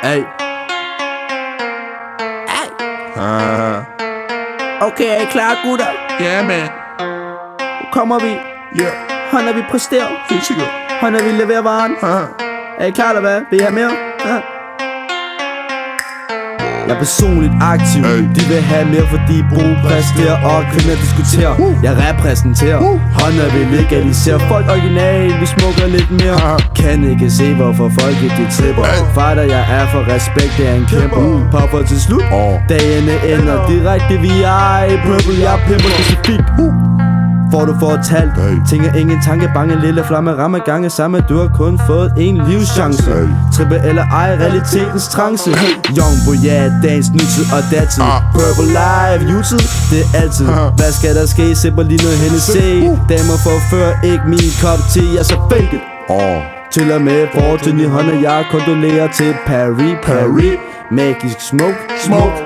Ey. Ey. Okay, er I klar, gutter? Ja, man. Nu kommer vi. Ja, Hånd vi præsterer. helt sikkert. Hånd vi leverer varen. Er I klar, eller hvad? Vil I have mere? Jeg er personligt aktiv. De vil have mere, fordi brug præsterer og kvinder diskuterer. Jeg repræsenterer. Hånd vi legaliserer. Folk original, vi smukker lidt mere. Kan ikke se, hvorfor folket de tripper. Fighter, jeg er for respekt, det er en kæmper. Popper til slut. Dagene ender direkte via purple. Jeg pimper specifikt. Får du fortalt tænker ingen tanke, bange lille flamme, ramme gange samme. Du har kun fået en livschance. Trippe eller ej, realitetens trance. Young boy, ja, dagens nutid og datid. Purple live, YouTube, det er altid. Hvad skal der ske, sipper lige noget Hennessy. Damer forfører ikke min kop te, jeg så fake it. Til og med fortun i hånden, jeg kondolerer til Paris. Magisk smoke.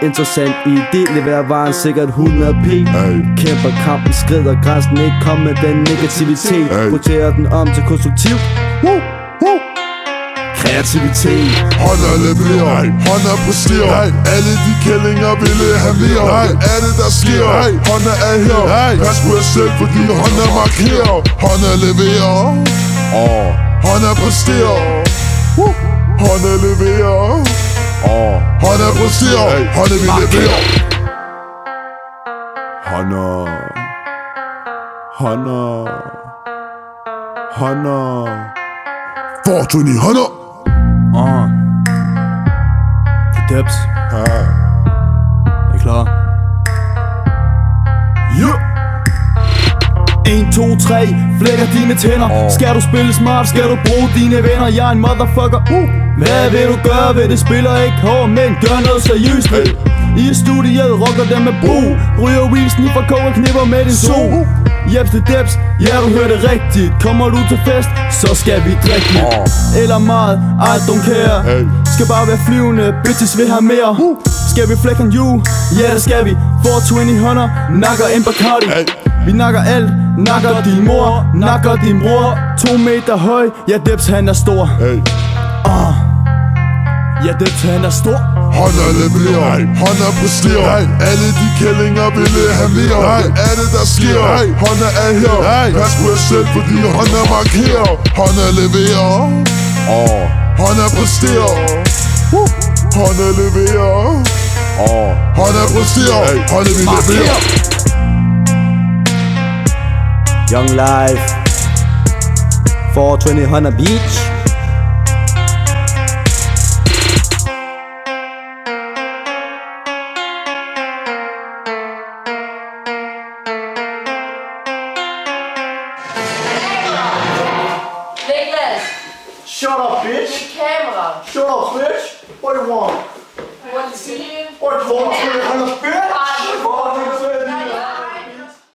Interessant idé, leverer varen sikkert 100p. Kæmper kampen, skrider grænsen, ikke kom med den negativitet. Roterer den om til konstruktiv kreativitet. Hånder leverer, hånder præsterer. Alle de kællinger ville have mere. Hvad er det der sker? Hånder er her. Pas på jer selv, fordi hånder markerer. Hånder leverer, hånder præsterer. Hånder leverer, hånder præsterer. Hånder vi leverer. Hånder Fortun i hånder. Det er Debs. Er I klar? Yeah. 1, 2, 3, flækker dine tænder. Skal du spille smart, skal du bruge dine venner. Jeg er en motherfucker. Hvad vil du gøre ved det? Spiller ikke hård, men gør noget seriøst. I studiet rocker dem med bro. Ryger weed, sniffer koger, knipper med din sol. Jeps til Debs, ja du hørte rigtigt. Kommer du til fest, så skal vi drikke lidt. Eller meget, I don't care. Skal bare være flyvende, bitches vil have mere. Skal vi flække en you? Ja det skal vi. 420 hånder, nakker en Bacardi. Vi nakker alt, nakker din mor, nakker din bror. 2 meter høj, ja Debs han er stor. Ja Debs han er stor. Hånder leverer, hånder præsterer. Alle de kællinger ville have mere. Hvad er det der sker? Hånder er her. Pas på jer selv, fordi hånder markerer. Hånder leverer, hånder præsterer. Hånder leverer, hånder præsterer. Hånder vi leverer. Young Life 420 Hunter Beach. Niklas! Shut up, bitch! Camera! Shut up, bitch! What do you want? I want to see you. What do you want?